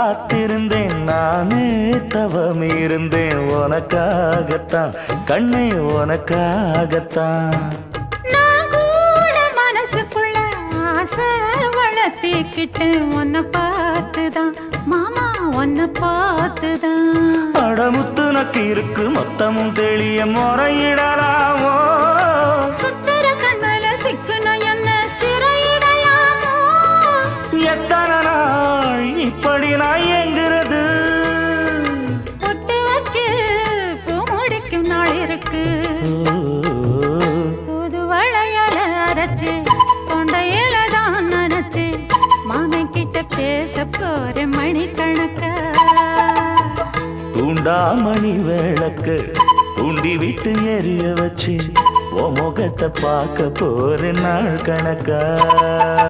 காத்திருந்தேன் நானே தவம் இருந்தேன் உனக்காகத்தான் கண்ணே உனக்காகத்தான் நான் கூட மனசுக்குள்ள ஆசை வளர்த்திக்கிட்டேன் உன்னை பார்த்துதான் மாமா உன்னை பார்த்துதான் அடமுத்து நக்கு இருக்கு மொத்தமும் தெளிய முறையிடலாமோ சுத்தர கண்மல சிக்குன என்ன சிறையிடலாமோ எத்தனை நாள் இப்படி நான் எங்கிறது பொட்டு வச்சு பூ முடிக்கும் நாள் இருக்கு புது வளையல அரைச்சு தொண்டையில தான் நினைச்சு மாமன் கிட்ட பேச போற மணிக்கணக்க தூண்டாமணி விளக்கு தூண்டி விட்டு எரிய வச்சு உன் முகத்தை பார்க்க போற நாள் கணக்கா